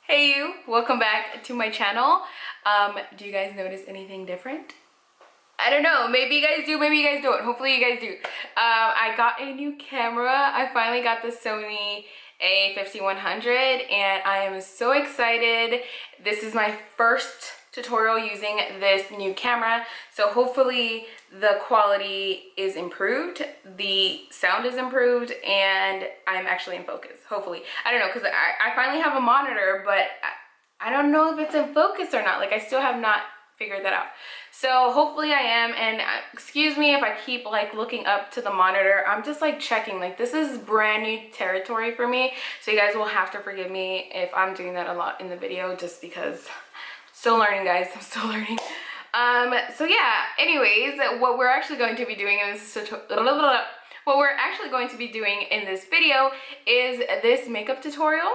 Hey you, welcome back to my channel. Do you guys notice anything different? I don't know, maybe you guys do, maybe you guys don't. Hopefully you guys do. I got a new camera. I finally got the Sony a5100 and I am so excited. This is my first tutorial using this new camera, so hopefully the quality is improved, the sound is improved, and I'm actually in focus, hopefully. I don't know, because I finally have a monitor, but I don't know if it's in focus or not. Like, I still have not figured that out. So hopefully I am, and excuse me if I keep like looking up to the monitor. I'm just like checking, like this is brand new territory for me, so you guys will have to forgive me if I'm doing that a lot in the video, just because still learning, guys. I'm still learning. So yeah, anyways, what we're actually going to be doing in this video is this makeup tutorial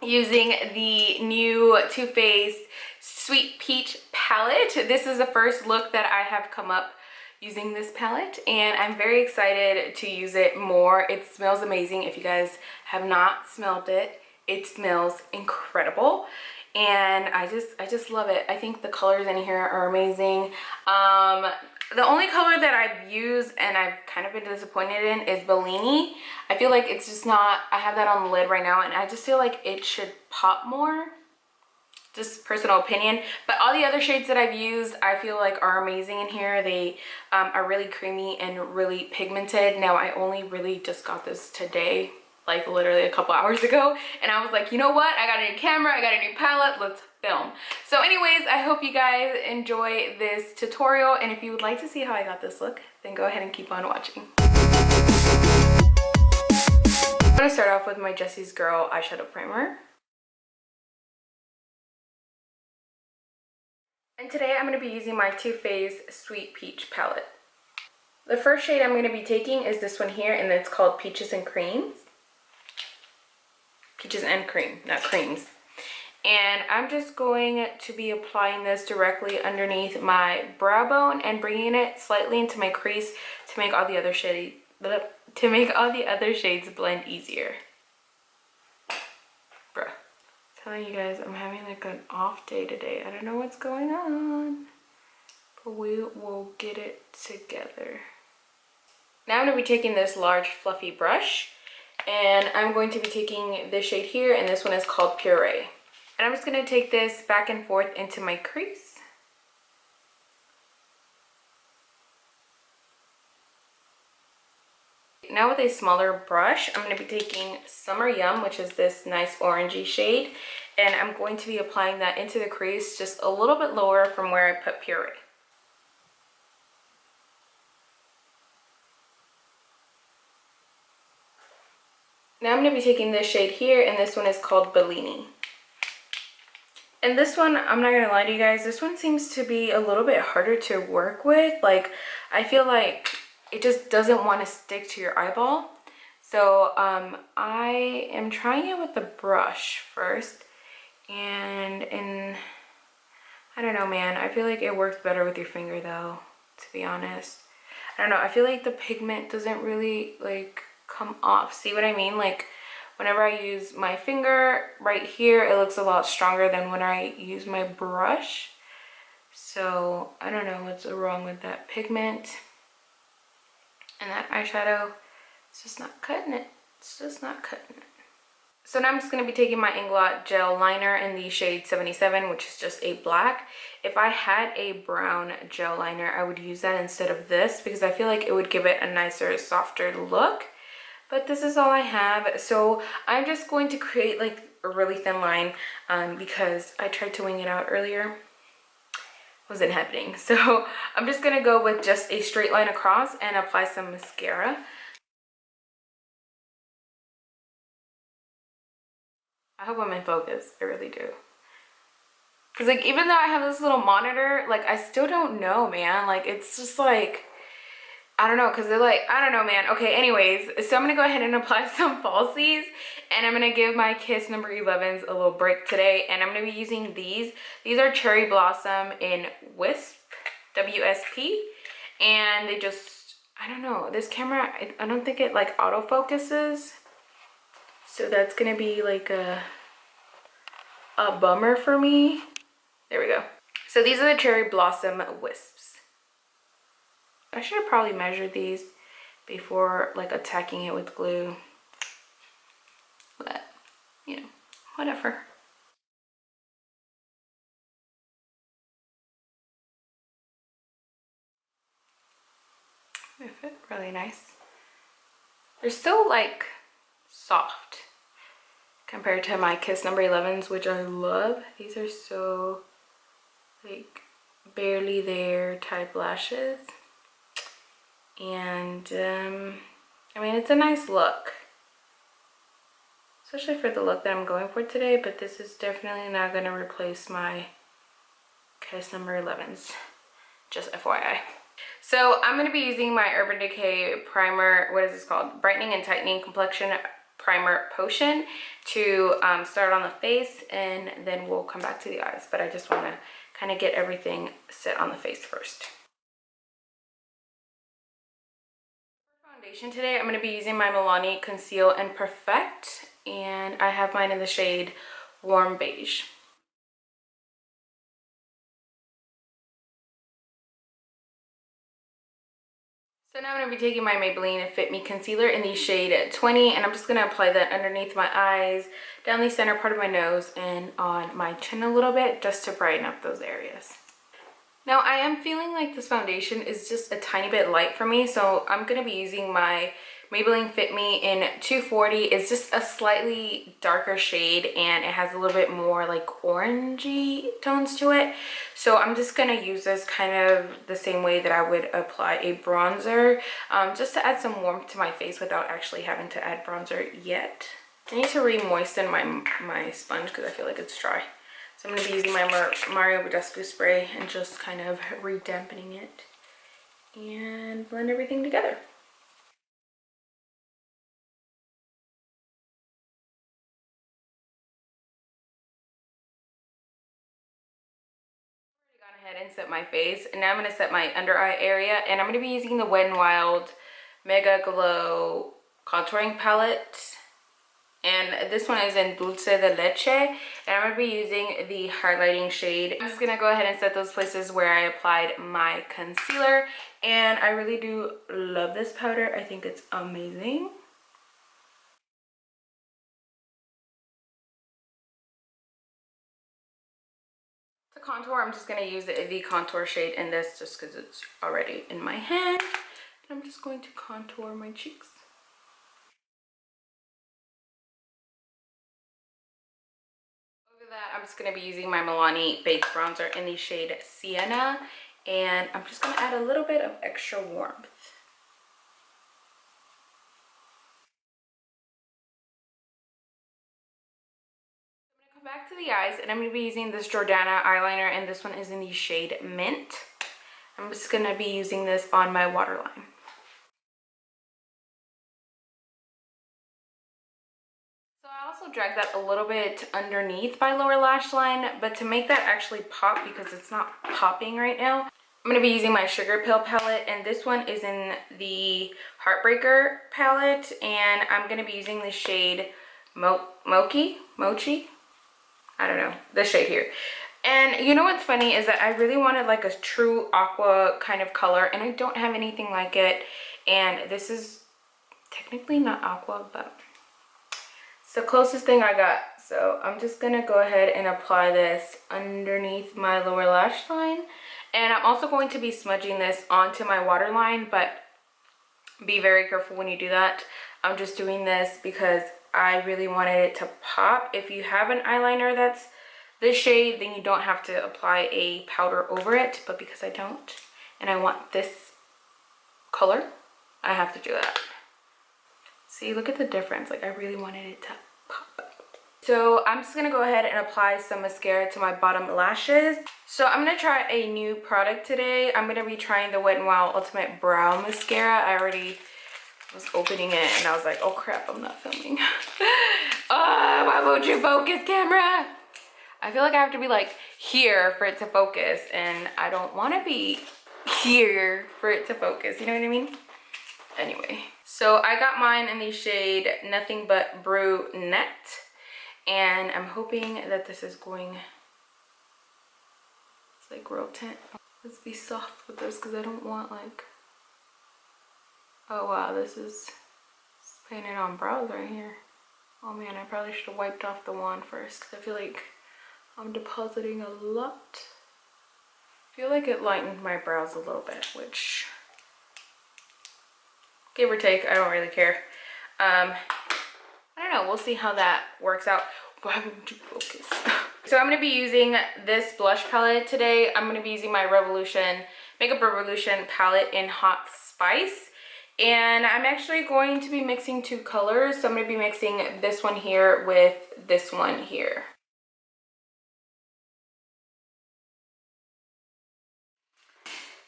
using the new Too Faced Sweet Peach palette. This is the first look that I have come up using this palette, and I'm very excited to use it more. It smells amazing. If you guys have not smelled it, it smells incredible. And I just love it. I think the colors in here are amazing. The only color that I've used and I've kind of been disappointed in is Bellini. I feel like it's just not, I have that on the lid right now, and I just feel like it should pop more. Just personal opinion. But all the other shades that I've used, I feel like are amazing in here. They are really creamy and really pigmented. Now, I only really just got this today, like literally a couple hours ago, and I was like, you know what, I got a new camera, I got a new palette, let's film. So anyways, I hope you guys enjoy this tutorial, and if you would like to see how I got this look, then go ahead and keep on watching. I'm gonna start off with my Jessie's Girl eyeshadow primer. And today I'm going to be using my Too Faced Sweet Peach palette. The first shade I'm going to be taking is this one here, and it's called Peaches and Creams. Peaches and Cream, not creams. And I'm just going to be applying this directly underneath my brow bone and bringing it slightly into my crease to make all the other shades blend easier. Bruh. Telling you guys I'm having like an off day today. I don't know what's going on, but we will get it together. Now I'm going to be taking this large fluffy brush, and I'm going to be taking this shade here, and this one is called Puree. And I'm just going to take this back and forth into my crease. Now with a smaller brush, I'm going to be taking Summer Yum, which is this nice orangey shade, and I'm going to be applying that into the crease just a little bit lower from where I put Puree. Now I'm going to be taking this shade here, and this one is called Bellini. And this one, I'm not going to lie to you guys, this one seems to be a little bit harder to work with. Like, I feel like it just doesn't want to stick to your eyeball. So I am trying it with the brush first, and I don't know, man, I feel like it works better with your finger though, to be honest. I don't know, I feel like the pigment doesn't really like come off. See what I mean? Like, whenever I use my finger right here, it looks a lot stronger than when I use my brush. So I don't know what's wrong with that pigment. And that eyeshadow, it's just not cutting it. It's just not cutting it. So now I'm just going to be taking my Inglot Gel Liner in the shade 77, which is just a black. If I had a brown gel liner, I would use that instead of this, because I feel like it would give it a nicer, softer look. But this is all I have. So I'm just going to create like a really thin line because I tried to wing it out earlier. Wasn't happening. So I'm just gonna go with just a straight line across and apply some mascara. I hope I'm in focus. I really do. Because like, even though I have this little monitor, like I still don't know, man. Like, it's just like, I don't know, because they're like, I don't know, man. Okay, anyways, so I'm going to go ahead and apply some falsies, and I'm going to give my Kiss number 11s a little break today, and I'm going to be using these. These are Cherry Blossom in Wisp, WSP, and they just, I don't know, this camera, I don't think it like autofocuses, so that's going to be like a a bummer for me. There we go. So these are the Cherry Blossom Wisps. I should have probably measured these before like attacking it with glue. But, you know, whatever. They fit really nice. They're still like soft compared to my Kiss number 11s, which I love. These are so like barely there type lashes. And I mean, it's a nice look, especially for the look that I'm going for today, but this is definitely not going to replace my Kiss number 11s, just FYI. So I'm going to be using my Urban Decay primer, what is this called? Brightening and Tightening Complexion Primer Potion to start on the face, and then we'll come back to the eyes. But I just want to kind of get everything set on the face first. For foundation today, I'm going to be using my Milani Conceal and Perfect, and I have mine in the shade Warm Beige. So now I'm going to be taking my Maybelline Fit Me Concealer in the shade 20, and I'm just going to apply that underneath my eyes, down the center part of my nose, and on my chin a little bit, just to brighten up those areas. Now I am feeling like this foundation is just a tiny bit light for me, so I'm going to be using my Maybelline Fit Me in 240. It's just a slightly darker shade, and it has a little bit more like orangey tones to it. So I'm just going to use this kind of the same way that I would apply a bronzer, just to add some warmth to my face without actually having to add bronzer yet. I need to re-moisten my sponge because I feel like it's dry. So I'm going to be using my Mario Badescu spray and just kind of re-dampening it and blend everything together. Ahead and set my face, and now I'm going to set my under eye area, and I'm going to be using the Wet n Wild Mega Glow contouring palette, and this one is in Dulce de Leche, and I'm going to be using the highlighting shade. I'm just going to go ahead and set those places where I applied my concealer, and I really do love this powder. I think it's amazing. To contour, I'm just going to use the contour shade in this just because it's already in my hand. And I'm just going to contour my cheeks. Over that, I'm just going to be using my Milani Baked Bronzer in the shade Sienna. And I'm just going to add a little bit of extra warmth. Back to the eyes, and I'm going to be using this Jordana eyeliner, and this one is in the shade Mint. I'm just going to be using this on my waterline. So I also drag that a little bit underneath my lower lash line, but to make that actually pop, because it's not popping right now, I'm going to be using my Sugarpill palette, and this one is in the Heartbreaker palette, and I'm going to be using the shade Mochi? I don't know, this shade here. And you know what's funny is that I really wanted like a true aqua kind of color, and I don't have anything like it. And this is technically not aqua, but it's the closest thing I got. So I'm just gonna go ahead and apply this underneath my lower lash line. And I'm also going to be smudging this onto my waterline, but be very careful when you do that. I'm just doing this because I really wanted it to pop. If you have an eyeliner that's this shade, then you don't have to apply a powder over it, but because I don't, and I want this color, I have to do that. See, look at the difference. Like, I really wanted it to pop. So I'm just gonna go ahead and apply some mascara to my bottom lashes. So I'm gonna try a new product today. I'm gonna be trying the Wet n Wild Ultimate Brow Mascara. I already was opening it and I was like, oh crap, I'm not filming. Why won't you focus, camera? I feel like I have to be like here for it to focus, and I don't want to be here for it to focus, you know what I mean? Anyway, so I got mine in the shade Nothing But Brunette, And I'm hoping that this is going, it's like real tint. Let's be soft with this because I don't want like, oh wow, this is painted on brows right here. Oh man, I probably should have wiped off the wand first because I feel like I'm depositing a lot. I feel like it lightened my brows a little bit, which, give or take, I don't really care. I don't know, we'll see how that works out. Why won't you focus? So I'm going to be using this blush palette today. I'm going to be using my Makeup Revolution palette in Hot Spice. And I'm actually going to be mixing two colors. So I'm going to be mixing this one here with this one here.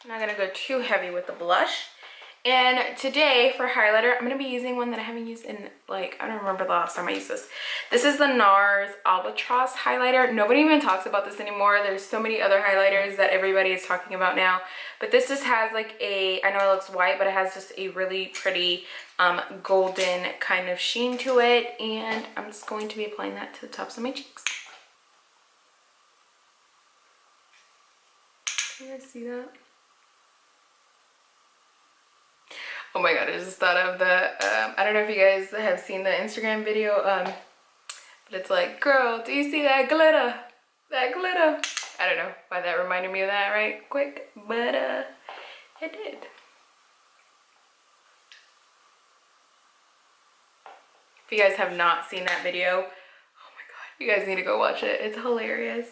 I'm not going to go too heavy with the blush. And today for highlighter, I'm going to be using one that I haven't used in like, I don't remember the last time I used this. This is the Nars Albatross highlighter. Nobody even talks about this anymore. There's so many other highlighters that everybody is talking about now. But this just has like a, I know it looks white, but it has just a really pretty golden kind of sheen to it. And I'm just going to be applying that to the tops of my cheeks. Can you guys see that? Oh my god, I just thought of the, I don't know if you guys have seen the Instagram video, but it's like, girl, do you see that glitter? That glitter. I don't know why that reminded me of that right quick, but it did. If you guys have not seen that video, oh my god, you guys need to go watch it. It's hilarious.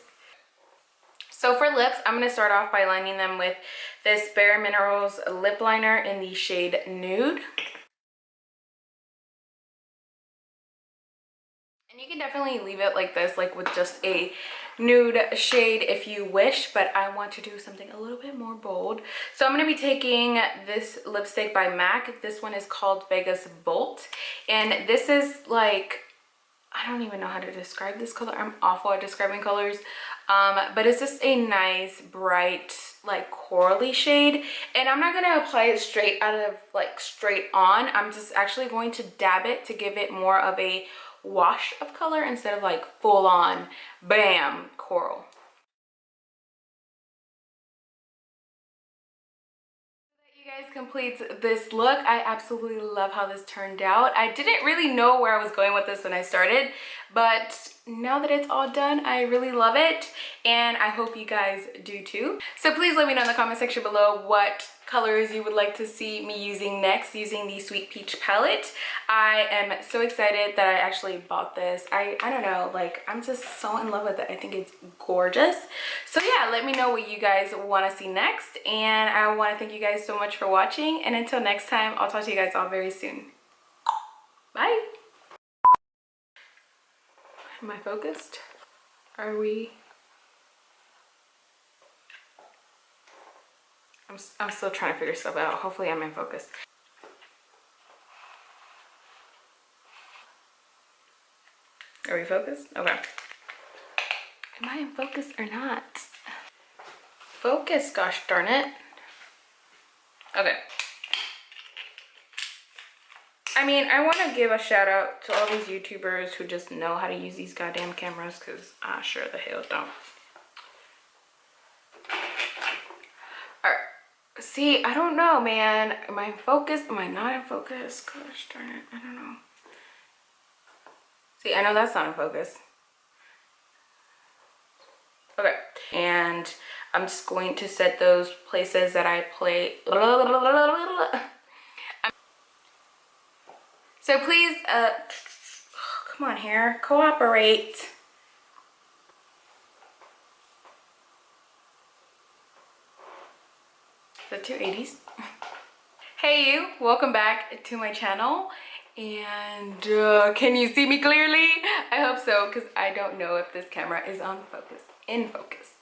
So for lips, I'm going to start off by lining them with this Bare Minerals lip liner in the shade Nude. And you can definitely leave it like this, like with just a nude shade if you wish, but I want to do something a little bit more bold. So I'm going to be taking this lipstick by MAC. This one is called Vegas Volt. And this is like, I don't even know how to describe this color. I'm awful at describing colors. But it's just a nice, bright, like corally shade. And I'm not going to apply it straight out of, like straight on. I'm just actually going to dab it to give it more of a wash of color instead of like full on, bam, coral. You guys complete this look. I absolutely love how this turned out. I didn't really know where I was going with this when I started, but now that it's all done, I really love it, and I hope you guys do too. So please let me know in the comment section below what colors you would like to see me using next using the Sweet Peach palette. I am so excited that I actually bought this. I don't know, like I'm just so in love with it. I think it's gorgeous. So yeah, let me know what you guys want to see next, and I want to thank you guys so much for watching, and until next time, I'll talk to you guys all very soon. Bye. Am I focused? Are we? I'm still trying to figure stuff out. Hopefully I'm in focus. Are we focused? Okay. Am I in focus or not? Focus, gosh darn it. Okay. I mean, I want to give a shout out to all these YouTubers who just know how to use these goddamn cameras, because I sure the hell don't. Alright. See, I don't know, man. Am I in focus? Am I not in focus? Gosh darn it. I don't know. See, I know that's not in focus. Okay. And I'm just going to set those places that I play. So please, come on here, cooperate. The 280s. Hey you, welcome back to my channel. And can you see me clearly? I hope so, because I don't know if this camera is on focus, in focus.